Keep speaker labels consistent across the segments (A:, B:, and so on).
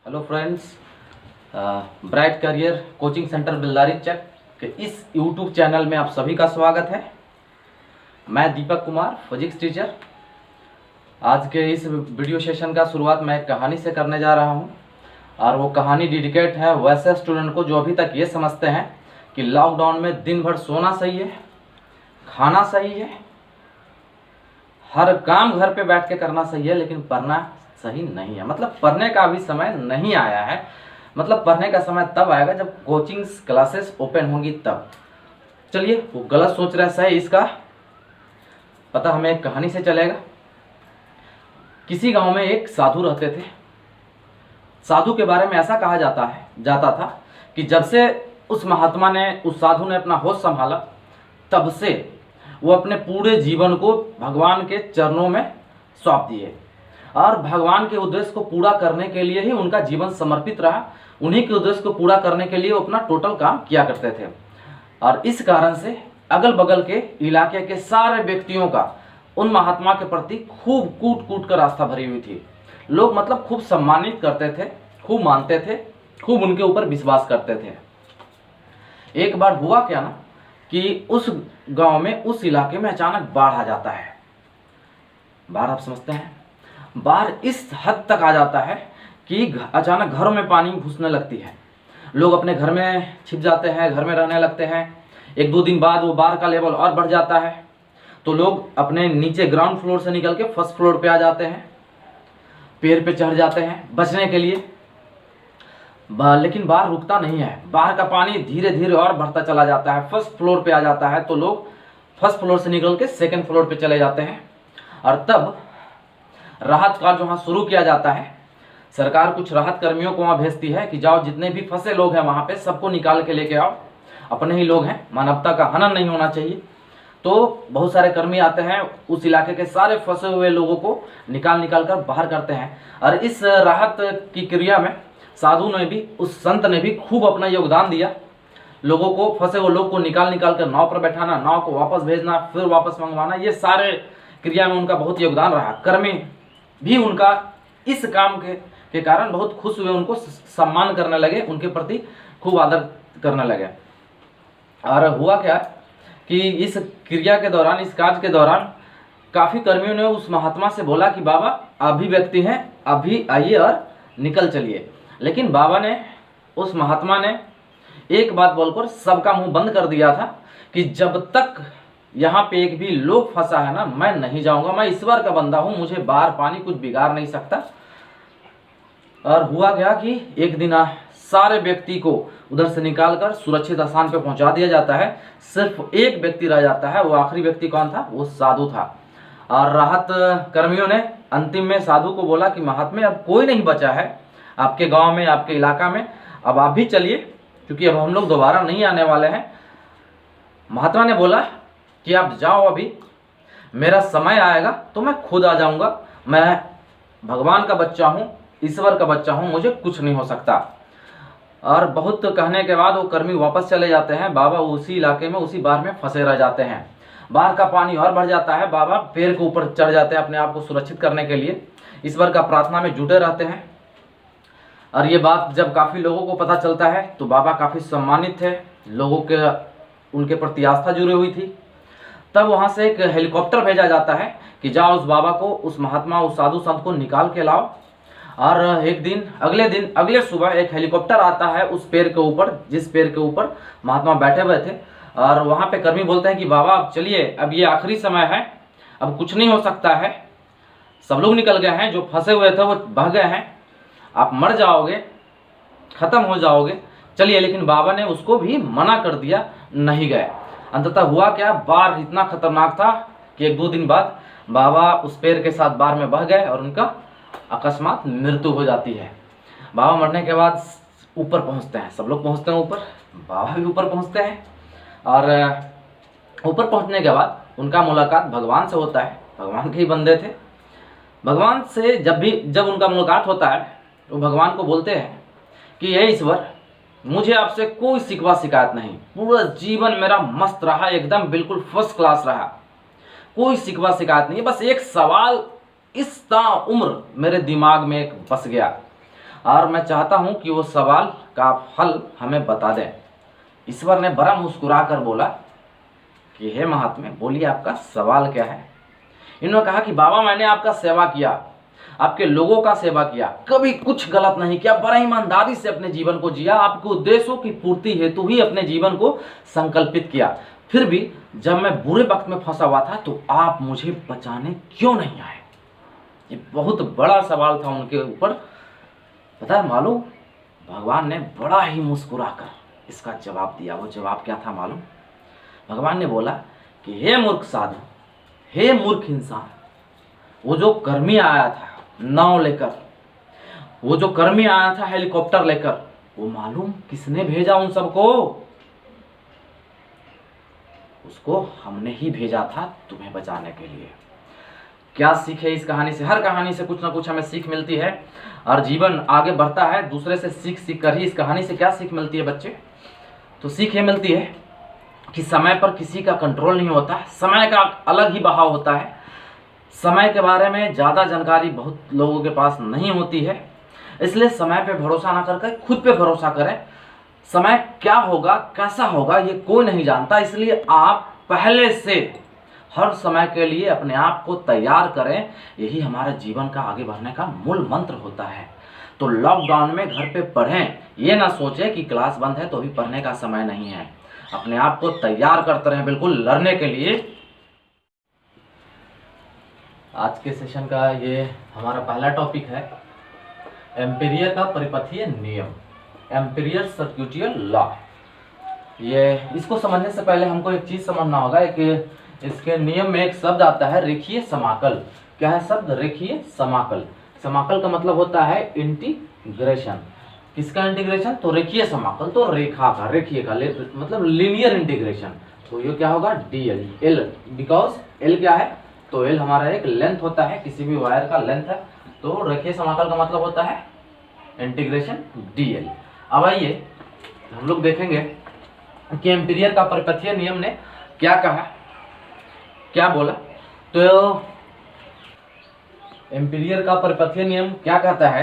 A: Hello friends, bright career coaching centre Billari Chak के इस YouTube channel में आप सभी का स्वागत है। मैं दीपक कुमार, फिजिक्स टीचर। आज के इस वीडियो सेशन का शुरुआत मैं एक कहानी से करने जा रहा हूं और वो कहानी डेडिकेट है वैसे स्टूडेंट को जो अभी तक ये समझते हैं कि लॉकडाउन में दिन भर सोना सही है, खाना सही है, हर काम घर पे बैठ के करना सही है, लेकिन पढ़ना सही नहीं है। मतलब पढ़ने का अभी समय नहीं आया है। मतलब पढ़ने का समय तब आएगा जब कोचिंग क्लासेस ओपन होंगी तब। चलिए, वो गलत सोच रहा है, सही इसका पता हमें एक कहानी से चलेगा। किसी गांव में एक साधु रहते थे। साधु के बारे में ऐसा कहा जाता था कि जब से उस महात्मा ने, उस साधु ने अपना होश संभाला, तब से वो अपने पूरे जीवन को भगवान के चरणों में सौंप दिए और भगवान के उद्देश्य को पूरा करने के लिए ही उनका जीवन समर्पित रहा। उन्हीं के उद्देश्य को पूरा करने के लिए वो अपना टोटल काम किया करते थे और इस कारण से अगल बगल के इलाके के सारे व्यक्तियों का उन महात्मा के प्रति खूब कूट कर आस्था भरी हुई थी। लोग मतलब खूब सम्मानित करते थे, खूब मानते थे, खूब उनके ऊपर विश्वास करते थे। एक बार हुआ क्या ना कि उस गांव में, उस इलाके में अचानक बाढ़ आ जाता है। बाढ़ आप समझते हैं, बाढ़ इस हद तक आ जाता है कि अचानक घरों में पानी घुसने लगती है। लोग अपने घर में छिप जाते हैं, घर में रहने लगते हैं। एक दो दिन बाद वो बाढ़ का लेवल और बढ़ जाता है तो लोग अपने नीचे ग्राउंड फ्लोर से निकल के फर्स्ट फ्लोर पे आ जाते हैं, पेड़ पे चढ़ जाते हैं बचने के लिए। लेकिन बाढ़ रुकता नहीं है। बाढ़ का पानी धीरे धीरे और बढ़ता चला जाता है, फर्स्ट फ्लोर पे आ जाता है तो लोग फर्स्ट फ्लोर से निकल के सेकेंड फ्लोर पे चले जाते हैं। और तब राहत कार्य वहाँ शुरू किया जाता है। सरकार कुछ राहत कर्मियों को वहाँ भेजती है कि जाओ, जितने भी फंसे लोग हैं वहाँ पे सबको निकाल के लेके आओ, अपने ही लोग हैं, मानवता का हनन नहीं होना चाहिए। तो बहुत सारे कर्मी आते हैं, उस इलाके के सारे फंसे हुए लोगों को निकाल कर बाहर करते हैं। और इस राहत की क्रिया में साधु ने भी, उस संत ने भी खूब अपना योगदान दिया। लोगों को, फंसे हुए लोग को निकाल कर नाव पर बैठाना, नाव को वापस भेजना, फिर वापस मंगवाना, ये सारे क्रिया में उनका बहुत योगदान रहा। कर्मी भी उनका इस काम के कारण बहुत खुश हुए, उनको सम्मान करने लगे, उनके प्रति खूब आदर करने लगे। और हुआ क्या कि इस क्रिया के दौरान, इस कार्य के दौरान काफ़ी कर्मियों ने उस महात्मा से बोला कि बाबा अभी व्यक्ति हैं, अभी आइए और निकल चलिए। लेकिन बाबा ने, उस महात्मा ने एक बात बोलकर सबका मुंह बंद कर दिया था कि जब तक यहाँ पे एक भी लोग फंसा है ना, मैं नहीं जाऊंगा। मैं ईश्वर का बंदा हूं, मुझे बाहर पानी कुछ बिगाड़ नहीं सकता। और हुआ क्या कि एक दिन सारे व्यक्ति को उधर से निकालकर सुरक्षित स्थान पे पहुंचा दिया जाता है। सिर्फ एक व्यक्ति रह जाता है। वो आखिरी व्यक्ति कौन था? वो साधु था। और राहत कर्मियों ने अंतिम में साधु को बोला कि महात्मा, अब कोई नहीं बचा है आपके गाँव में, आपके इलाका में, अब आप भी चलिए, क्योंकि अब हम लोग दोबारा नहीं आने वाले हैं। महात्मा ने बोला कि आप जाओ, अभी मेरा समय आएगा तो मैं खुद आ जाऊंगा। मैं भगवान का बच्चा हूँ, ईश्वर का बच्चा हूँ, मुझे कुछ नहीं हो सकता। और बहुत कहने के बाद वो कर्मी वापस चले जाते हैं। बाबा उसी इलाके में, उसी बाढ़ में फंसे रह जाते हैं। बाढ़ का पानी और बढ़ जाता है। बाबा पेड़ के ऊपर चढ़ जाते हैं अपने आप को सुरक्षित करने के लिए, ईश्वर का प्रार्थना में जुटे रहते हैं। और ये बात जब काफ़ी लोगों को पता चलता है तो बाबा काफ़ी सम्मानित थे, लोगों के उनके प्रति आस्था जुड़ी हुई थी। तब वहाँ से एक हेलीकॉप्टर भेजा जाता है कि जाओ उस बाबा को, उस महात्मा, उस साधु संत को निकाल के लाओ। और एक दिन, अगले सुबह एक हेलीकॉप्टर आता है उस पेड़ के ऊपर, जिस पेड़ के ऊपर महात्मा बैठे हुए थे। और वहाँ पे कर्मी बोलते हैं कि बाबा अब चलिए, अब ये आखिरी समय है, अब कुछ नहीं हो सकता है, सब लोग निकल गए हैं, जो फंसे हुए थे वो बह गए हैं, आप मर जाओगे, खत्म हो जाओगे, चलिए। लेकिन बाबा ने उसको भी मना कर दिया, नहीं गए। अंततः हुआ क्या, बाढ़ इतना खतरनाक था कि एक दो दिन बाद बाबा उस पेड़ के साथ बाढ़ में बह गए और उनका अकस्मात मृत्यु हो जाती है। बाबा मरने के बाद ऊपर पहुंचते हैं, सब लोग पहुंचते हैं ऊपर, बाबा भी ऊपर पहुंचते हैं। और ऊपर पहुंचने के बाद उनका मुलाकात भगवान से होता है। भगवान के ही बंदे थे। भगवान से जब उनका मुलाकात होता है तो भगवान को बोलते हैं कि हे ईश्वर, मुझे आपसे कोई शिकवा शिकायत नहीं, पूरा जीवन मेरा मस्त रहा, एकदम बिल्कुल फर्स्ट क्लास रहा, कोई शिकवा शिकायत नहीं। बस एक सवाल इस ताउम्र मेरे दिमाग में एक बस गया, और मैं चाहता हूं कि वो सवाल का हल हमें बता दें। ईश्वर ने बड़ा मुस्कुरा कर बोला कि हे महात्मे, बोलिए आपका सवाल क्या है। इन्होंने कहा कि बाबा, मैंने आपका सेवा किया, आपके लोगों का सेवा किया, कभी कुछ गलत नहीं किया, बड़ा ईमानदारी से अपने जीवन को जिया, आपके उद्देश्यों की पूर्ति हेतु ही अपने जीवन को संकल्पित किया। फिर भी जब मैं बुरे वक्त में फंसा हुआ था तो आप मुझे बचाने क्यों नहीं आए? ये बहुत बड़ा सवाल था उनके ऊपर। पता है मालूम, भगवान ने बड़ा ही मुस्कुराकर इसका जवाब दिया। वो जवाब क्या था मालूम? भगवान ने बोला कि हे मूर्ख साधु, हे मूर्ख इंसान, वो जो कर्मी आया था नाव लेकर, वो जो कर्मी आया था हेलीकॉप्टर लेकर, वो मालूम किसने भेजा उन सबको? उसको हमने ही भेजा था तुम्हें बचाने के लिए। क्या सीख है इस कहानी से? हर कहानी से कुछ ना कुछ हमें सीख मिलती है और जीवन आगे बढ़ता है दूसरे से सीख सीख कर ही। इस कहानी से क्या सीख मिलती है बच्चे? तो सीख ये मिलती है कि समय पर किसी का कंट्रोल नहीं होता, समय का अलग ही बहाव होता है। समय के बारे में ज़्यादा जानकारी बहुत लोगों के पास नहीं होती है, इसलिए समय पे भरोसा ना करके खुद पे भरोसा करें। समय क्या होगा, कैसा होगा, ये कोई नहीं जानता, इसलिए आप पहले से हर समय के लिए अपने आप को तैयार करें। यही हमारे जीवन का आगे बढ़ने का मूल मंत्र होता है। तो लॉकडाउन में घर पे पढ़ें, ये ना सोचें कि क्लास बंद है तो अभी पढ़ने का समय नहीं है। अपने आप को तैयार करते रहें बिल्कुल लड़ने के लिए। आज के सेशन का ये हमारा पहला टॉपिक है, एम्पिरियर का परिपथीय नियम, एम्पिरियर सर्क्यूटियल लॉ। ये इसको समझने से पहले हमको एक चीज समझना होगा कि इसके नियम में एक शब्द आता है रेखीय समाकल। क्या है शब्द? रेखीय समाकल। समाकल का मतलब होता है इंटीग्रेशन। किसका इंटीग्रेशन? तो रेखीय समाकल, तो रेखा का, रेखीय का मतलब लीनियर इंटीग्रेशन। तो ये क्या होगा? डीएल। एल, बिकॉज एल क्या है? तो एल हमारा एक लेंथ होता है, किसी भी वायर का लेंथ है। तो रेखीय समाकल का मतलब होता है इंटीग्रेशन डीएल। अब आइए हम लोग देखेंगे कि एम्पिरियर का परिपथीय नियम ने क्या कहा, क्या बोला। तो एम्पिरियर का परिपथीय नियम क्या कहता है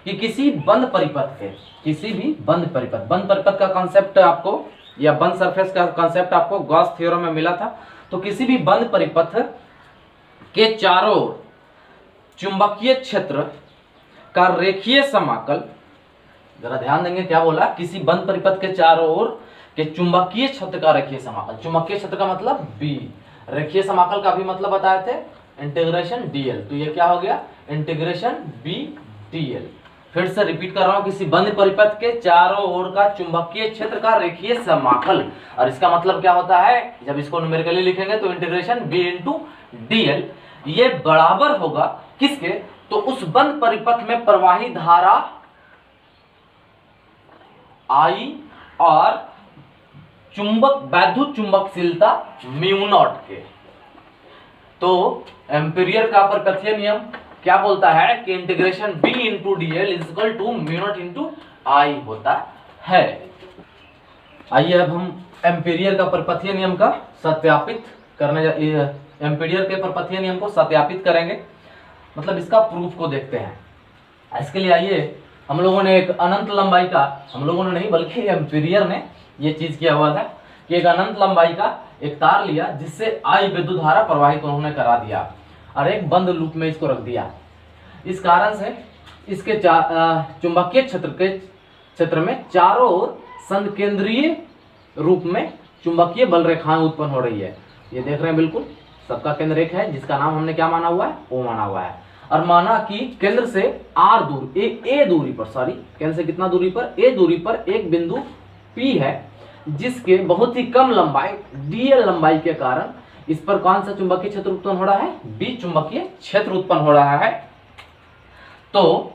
A: कि किसी बंद परिपथ के, किसी भी बंद परिपथ, बंद परिपथ का कॉन्सेप्ट आपको या बंद सरफेस का कॉन्सेप्ट आपको गॉस थ्योरम में मिला था। तो किसी भी बंद परिपथ के चारों ओर चुंबकीय क्षेत्र का रेखीय समाकल, जरा ध्यान देंगे क्या बोला, किसी बंद परिपथ के चारों ओर के चुंबकीय क्षेत्र का रेखीय समाकल। चुंबकीय क्षेत्र का मतलब बी, रेखीय समाकल का भी मतलब बताए थे इंटीग्रेशन डीएल। तो ये क्या हो गया? Integration B DL. फिर से रिपीट कर रहा हूं, किसी बंद परिपथ के चारों ओर का चुंबकीय क्षेत्र का रेखीय समाकल। और इसका मतलब क्या होता है, जब इसको न्यूमेरिकली लिखेंगे तो इंटीग्रेशन बी इंटू डीएल, ये बराबर होगा किसके? तो उस बंद परिपथ में प्रवाही धारा आई और चुंबक वैद्युत चुंबकशीलता म्यू नॉट के। तो एम्पिरियर का परिपथीय नियम क्या बोलता है कि integration B into DL is equal to mu not into I होता है। आइए अब हम एम्पिरियर का परिपथीय नियम का सत्यापित करने, एम्पिरियर के परिपथीय नियम को सत्यापित करेंगे, मतलब इसका प्रूफ को देखते हैं। इसके लिए आइए हम लोगों ने एक अनंत लंबाई का, हम लोगों ने नहीं बल्कि एम्पिरियर ने ये चीज किया हुआ था कि एक अनंत लंबाई का एक तार लिया जिससे आई विद्युत धारा प्रवाहित उन्होंने करा दिया और एक बंद लूप में इसको रख दिया। इस कारण से इसके चुंबकीय क्षेत्र में चारों ओर संकेंद्रीय रूप में चुंबकीय बल रेखाएं उत्पन्न हो रही है। ये देख रहे हैं बिल्कुल, सबका केंद्र एक है जिसका नाम हमने क्या माना हुआ है? ओ माना हुआ है। और माना कि केंद्र से आर दूर, ए दूरी पर, सॉरी केंद्र से कितना दूरी पर? ए दूरी पर एक बिंदु P है जिसके बहुत ही कम लंबाई डीएल लंबाई के कारण इस पर कौन सा चुंबकीय क्षेत्र उत्पन्न हो रहा है? बी चुंबकीय क्षेत्र उत्पन्न हो रहा है। तो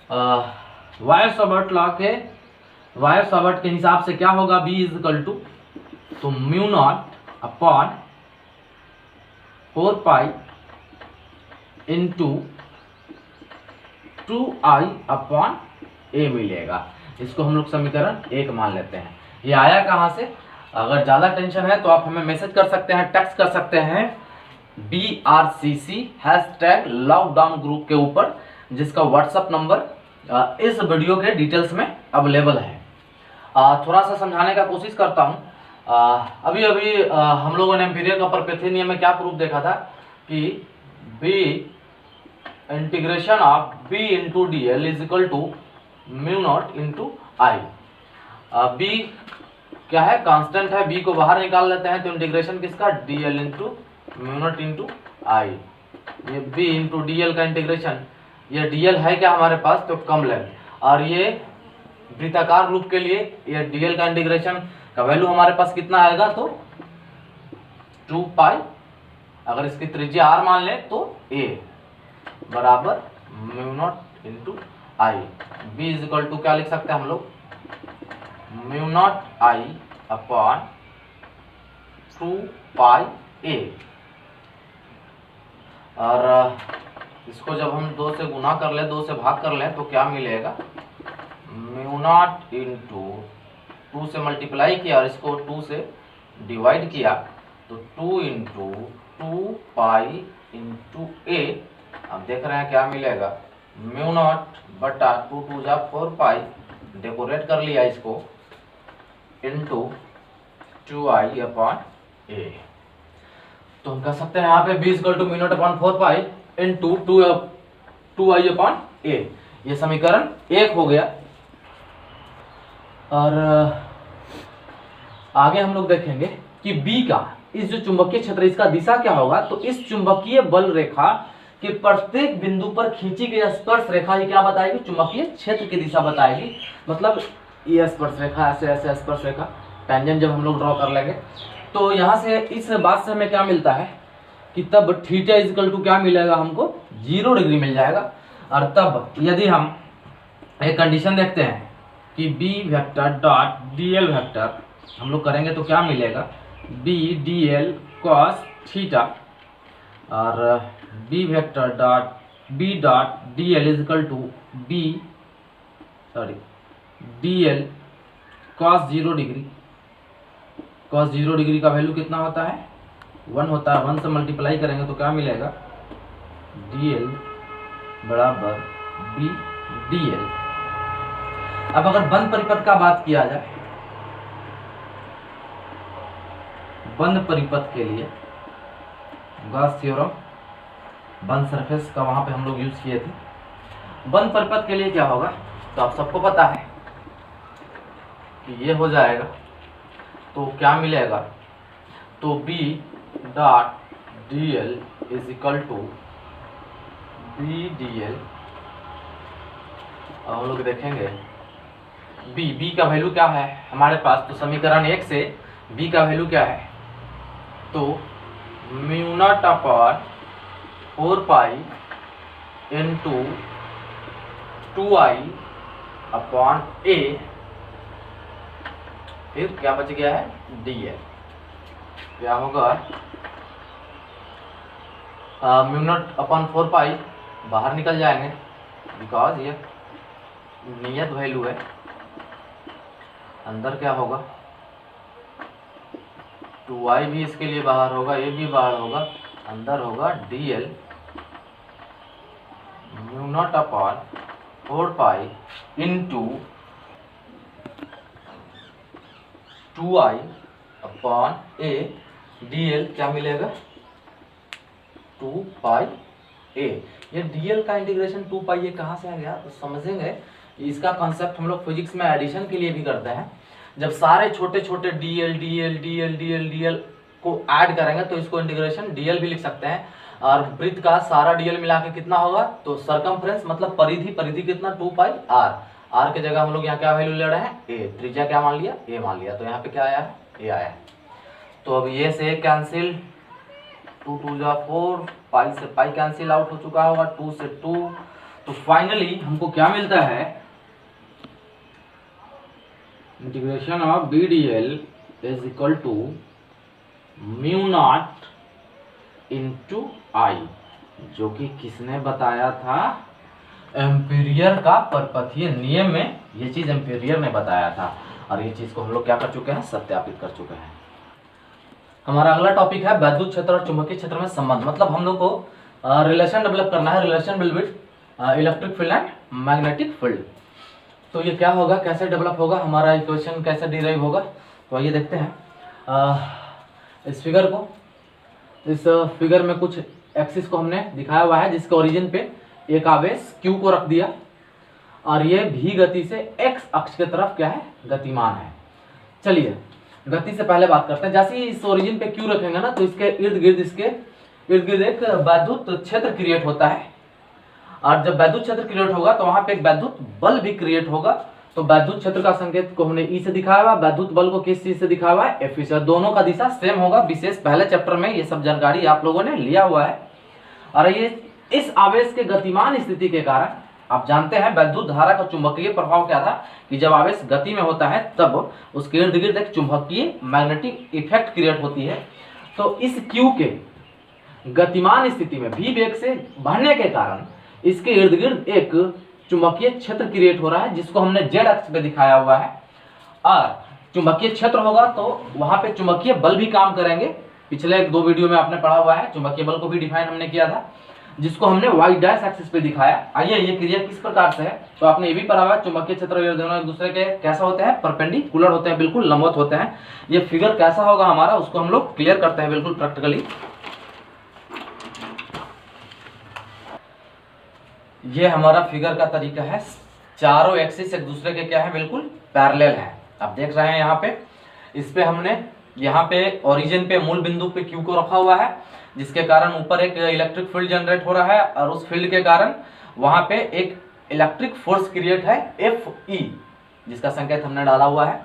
A: वायर-सावर्ट लॉ के, वायर-सावर्ट के हिसाब से क्या होगा? बी इज इक्वल टू, तो mu not upon 4 pi into 2i upon A मिलेगा। इसको हम लोग समीकरण 1 मान लेते हैं। ये आया कहां से? अगर ज्यादा टेंशन है तो आप हमें मैसेज कर सकते हैं, टेक्स्ट कर सकते हैं BRCC हैशटैग लॉकडाउन ग्रुप के ऊपर, जिसका व्हाट्सएप नंबर इस वीडियो के डिटेल्स में अवेलेबल है। थोड़ा सा समझाने का कोशिश करता हूँ। अभी अभी हम लोगों ने एम्पीरियल का परपेथी नियम में क्या प्रूफ देखा था कि B integration of B into D L is equal to mu not into I. B क्या है, कांस्टेंट है, बी को बाहर निकाल लेते हैं तो इंटीग्रेशन किसका, D L into mu not into I. ये बी इंटू डी एल का इंटीग्रेशन, ये डी एल है क्या हमारे पास, तो कम लेंथ, और ये वृत्ताकार रूप के लिए ये डी एल का इंटीग्रेशन का वैल्यू हमारे पास कितना आएगा, तो 2 पाई, अगर इसकी त्रिज्या r मान ले तो a बराबर mu not into I. B is equal to क्या लिख सकते हैं हम लोग, mu naught I upon 2 pi a। और इसको जब हम 2 से गुना कर ले, 2 से भाग कर लें तो क्या मिलेगा, म्यू नॉट इंटू 2 से मल्टीप्लाई किया और इसको 2 से डिवाइड किया तो 2 इंटू 2 पाई इंटू ए। अब देख रहे हैं क्या मिलेगा, म्यू नॉट बटा 2 2 जा 4 पाई, डेकोरेट कर लिया इसको, इंटू 2i अपॉन ए। तो हम कह सकते हैं यहाँ पे b equal to mu not upon 4 pi into 2i upon A. ये समीकरण 1 हो गया। और आगे हम लोग देखेंगे कि B का इस जो चुंबकीय क्षेत्र इसका दिशा क्या होगा, तो इस चुंबकीय बल रेखा के प्रत्येक बिंदु पर खींची गई स्पर्श रेखा ये क्या बताएगी, चुंबकीय क्षेत्र की दिशा बताएगी। मतलब ये स्पर्श रेखा, ऐसे ऐसे स्पर्श रेखा, टेंजेंट जब हम लोग ड्रॉ कर लेंगे तो यहाँ से इस बात से हमें क्या मिलता है कि तब थीटा इज इक्वल टू क्या मिलेगा हमको, 0 डिग्री मिल जाएगा। और तब यदि हम एक कंडीशन देखते हैं कि B vector dot D L vector हम लोग करेंगे तो क्या मिलेगा, B D L cos theta, और B vector dot B dot D L is equal to B D L cos 0 degree. Cos 0 degree का वैल्यू कितना होता है, 1 होता है। 1 से मल्टीप्लाई करेंगे तो क्या मिलेगा, डी एल बराबर बी डी एल। अब अगर बंद परिपथ का बात किया जाए, बंद परिपथ के लिए गॉस थ्योरम, बंद सरफेस का वहां पे हम लोग यूज किए थे। बंद परिपथ के लिए क्या होगा, तो आप सबको पता है कि ये हो जाएगा, तो क्या मिलेगा, तो B dot D L is equal to B D L. हम लोग देखेंगे बी का वैल्यू क्या है हमारे पास, तो समीकरण 1 से B का वैल्यू क्या है, तो mu not upon 4 pi into 2i upon A, फिर क्या बच गया है, dl। क्या होगा, म्यू नॉट अपॉन 4 पाई बाहर निकल जाएंगे बिकॉज ये नियत वैल्यू है। अंदर क्या होगा, 2i भी इसके लिए बाहर होगा, ये भी बाहर होगा, अंदर होगा dl mu not upon 4 pi into 2i upon a, dl क्या मिलेगा, 2 पाई a। ये dl का इंटीग्रेशन 2 पाई a कहाँ से आ गया, तो समझेंगे इसका कॉन्सेप्ट हम लोग फिजिक्स में एडिशन के लिए भी करते हैं। जब सारे छोटे छोटे dl dl dl dl dl को ऐड करेंगे तो इसको इंटीग्रेशन dl भी लिख सकते हैं। और वृत्त का सारा dl मिला के कितना होगा, तो सरकमफ्रेंस मतलब परिधि, परिधि कितना, 2 पाई r। r के जगह हम लोग यहाँ क्या वैल्यू ले रहे हैं, a, त्रिज्या क्या मान लिया, a मान लिया, तो यहाँ पे क्या आया है, a आया है। तो अब ये से कैंसिल, 2 2 जा 4, पाई से पाई कैंसिल आउट हो चुका होगा, 2 से 2, तो फाइनली हमको क्या मिलता है, integration of B D L is equal to mu not into I, जो कि किसने बताया था, एम्पीरियर का परपथीय नियम में ये चीज एम्पीरियर ने बताया था। और ये चीज को हम लोग क्या कर चुके हैं, सत्यापित कर चुके हैं। हमारा अगला टॉपिक है वैद्युत क्षेत्र और चुंबकीय क्षेत्र में संबंध। मतलब हम लोग को रिलेशन डेवलप करना है, relation between electric field and magnetic field. तो ये क्या होगा, कैसे डेवलप होगा, हमारा इक्वेशन कैसे डिराइव होगा, तो आइए देखते हैं। इस फिगर में कुछ एक्सिस को हमने दिखाया हुआ है, जिसके ओरिजिन पे एक आवेश Q को रख दिया और ये भी गति से x अक्ष की तरफ क्या है, गतिमान है। चलिए गति से पहले बात करते हैं। जैसे ही इस ओरिजिन पे Q रखेंगे ना, तो इसके इर्द गिर्द एक वैद्युत क्षेत्र क्रिएट होता है, और जब वैद्युत क्षेत्र क्रिएट होगा तो वहां पे एक वैद्युत बल भी क्रिएट होगा। तो वैद्युत क्षेत्र का संकेत को हमने E से दिखाया हुआ, वैद्युत बल को किस चीज से दिखाया हुआ है, Fe से। दोनों का दिशा सेम होगा। विशेष पहले चैप्टर में ये सब जानकारी आप लोगों ने लिया हुआ है। और ये इस आवेश के गतिमान स्थिति के कारण, आप जानते हैं वैद्युत धारा का चुंबकीय प्रभाव क्या था, कि जब आवेश गति में होता है तब उसके इर्द गिर्द एक चुंबकीय मैग्नेटिक इफेक्ट क्रिएट होती है। तो इस Q के गतिमान स्थिति में भी वेग से बढ़ने के कारण इसके इर्द गिर्द एक चुंबकीय क्षेत्र क्रिएट हो रहा है, जिसको हमने Z अक्ष पे दिखाया हुआ है। और चुंबकीय क्षेत्र होगा तो वहां पे चुंबकीय बल भी काम करेंगे। पिछले 1-2 वीडियो में आपने पढ़ा हुआ है, चुंबकीय बल को भी डिफाइन हमने किया था, जिसको हमने y डैश एक्सिस पे दिखाया। आइए ये क्रिया किस प्रकार से है, तो आपने ये भी पढ़ा हुआ है, चुंबकीय क्षेत्र ये दोनों एक दूसरे के कैसा होते हैं, परपेंडिकुलर होते हैं, बिल्कुल लंबवत होते हैं। ये फिगर कैसा होगा हमारा, उसको हम लोग क्लियर करते हैं बिल्कुल प्रैक्टिकली। ये हमारा फिगर का तरीका है, चारों एक्सिस एक दूसरे के क्या है, बिल्कुल पैरेलल है। आप देख रहे हैं यहाँ पे, इस पे हमने यहाँ पे ओरिजिन पे मूल बिंदु पे Q को रखा हुआ है, जिसके कारण ऊपर एक इलेक्ट्रिक फील्ड जनरेट हो रहा है, और उस फील्ड के कारण वहां पे एक इलेक्ट्रिक फोर्स क्रिएट है Fe, जिसका संकेत हमने डाला हुआ है।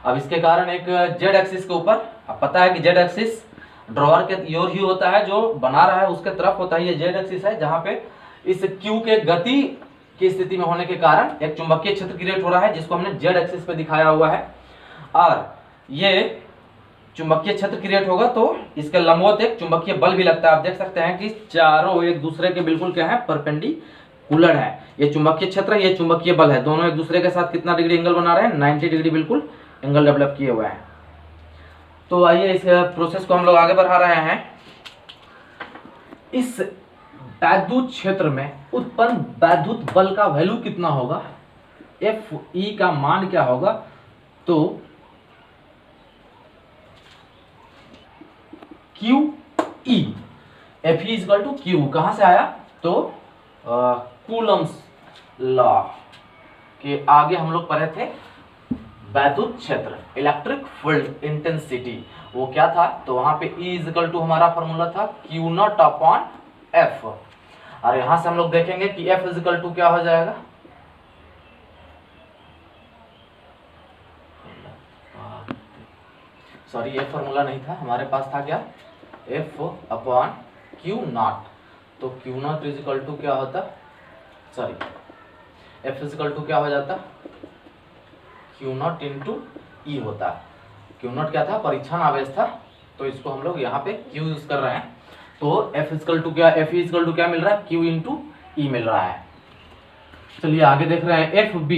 A: अब इसके कारण एक Z एक्सिस के ऊपर, अब पता है कि Z एक्सिस ड्रॉअर के ओर ही होता है, जो बना रहा है उसके तरफ होता है। ये Z एक्सिस है, जहाँ पे इस Q के गति की स्थिति में होने के कारण एक चुंबकीय क्षेत्र क्रिएट हो रहा है, जिसको हमने Z एक्सिस पे दिखाया हुआ है। और ये चुंबकीय क्षेत्र क्रिएट होगा तो इसके लंबवत एक चुंबकीय बल भी लगता है। आप देख सकते हैं कि चारों एक दूसरे के बिल्कुल क्या है, परपेंडिकुलर है। ये चुंबकीय क्षेत्र है, ये चुंबकीय बल है, दोनों एक दूसरे के साथ कितना डिग्री एंगल बना रहे हैं, 90 डिग्री बिल्कुल एंगल डेवलप किए हुए हैं। तो आइए इस प्रोसेस को हम लोग आगे बढ़ा रहे हैं। इस वैद्युत क्षेत्र में उत्पन्न वैद्युत बल का वैल्यू कितना होगा, Fe का मान क्या होगा, तो QE, Fe equal to Q कहां से आया, तो कूलम्स लॉ के आगे हम लोग पढ़े थे वैद्युत क्षेत्र, इलेक्ट्रिक फील्ड इंटेंसिटी, वो क्या था, तो वहां पे E इक्वल टू हमारा फॉर्मूला था Q0 अपॉन F। और यहां से हम लोग देखेंगे कि F इक्वल टू क्या हो जाएगा, सॉरी ये फॉर्मूला नहीं था हमारे पास, था क्या, F अपॉन Q0। तो Q0 इक्वल टू क्या होता, सॉरी F इक्वल टू क्या हो जाता, Q0 इंटू E होता। Q0 क्या था, परीक्षण आवेश था, तो इसको हम लोग यहाँ पे Q यूज कर रहे हैं। तो F इक्वल टू क्या, Fe इक्वल टू क्या मिल रहा है, Q इंटू E मिल रहा है। चलिए आगे देख रहे हैं FB,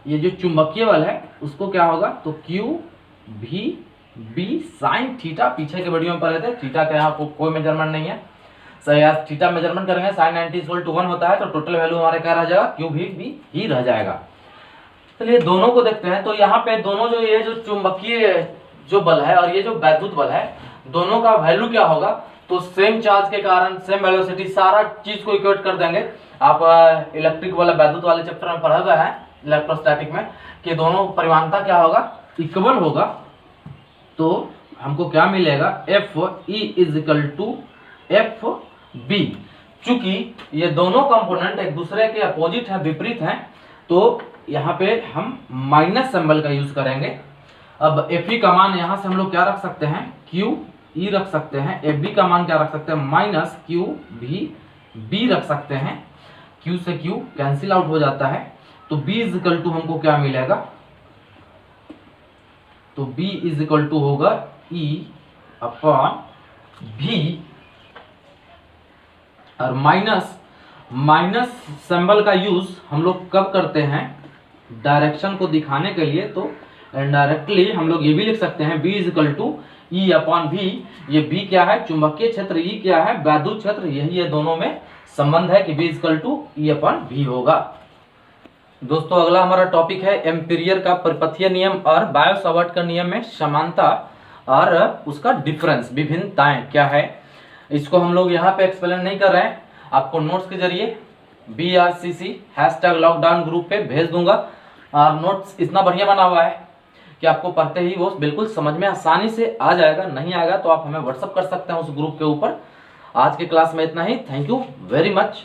A: ये जो चुंबकीय बल है उसको क्या होगा, तो QVB साइन थीटा, पीछे के वीडियो में पढ़े थे, थीटा का यहाँ कोई मेजरमेंट नहीं है, सही थीटा मेजरमेंट करेंगे साइन 90 इक्वल टू 1 होता है, तो टोटल वैल्यू हमारे क्या रह जाएगा, QVB ही रह जाएगा। चलिए दोनों को देखते हैं। तो यहाँ पे दोनों जो ये जो चुंबकीय जो बल है और ये जो वैद्युत बल है, दोनों का वैल्यू क्या होगा, तो सेम चार्ज के कारण सेम वेलोसिटी, सारा चीज को इक्वेट कर देंगे। आप इलेक्ट्रिक वाले वैद्युत वाले चैप्टर में पढ़ा हुआ है इलेक्ट्रोस्टैटिक में, कि दोनों परिमाणता क्या होगा, इक्वल होगा। तो हमको क्या मिलेगा, Fe is equal to FB। चूंकि ये दोनों कंपोनेंट एक दूसरे के अपोजिट हैं, विपरीत हैं, तो यहाँ पे हम माइनस सिंबल का यूज करेंगे। अब Fe का मान यहाँ से हम लोग क्या रख सकते हैं, QE रख सकते हैं, FB का मान क्या रख सकते हैं, माइनस QVB रख सकते हैं। Q से Q कैंसिल आउट हो जाता है, तो B इज इक्वल टू हमको क्या मिलेगा, तो B इज इक्वल टू होगा E अपॉन V, और माइनस सिंबल का यूज हम लोग कब करते हैं, डायरेक्शन को दिखाने के लिए। तो इनडायरेक्टली हम लोग ये भी लिख सकते हैं B is equal to E upon V। ये B क्या है, चुंबकीय क्षेत्र, E क्या है, वैद्युत क्षेत्र, यही ये दोनों में संबंध है कि V इक्वल टू E/V होगा। दोस्तों अगला हमारा टॉपिक है एम्पीरियर का परिपथीय नियम और बायो-सावर्ट का नियम में समानता और उसका डिफरेंस, विभिन्नताएं क्या है। इसको हम लोग यहाँ पे एक्सप्लेन नहीं कर रहे हैं, आपको नोट्स के जरिए BRCC #लॉकडाउन ग्रुप पे भेज दूंगा। और नोट्स इतना बढ़िया बना हुआ है कि आपको पढ़ते ही वो बिल्कुल समझ में आसानी से आ जाएगा। नहीं आएगा तो आप हमें व्हाट्सअप कर सकते हैं उस ग्रुप के ऊपर। आज की क्लास में इतना ही। Thank you very much.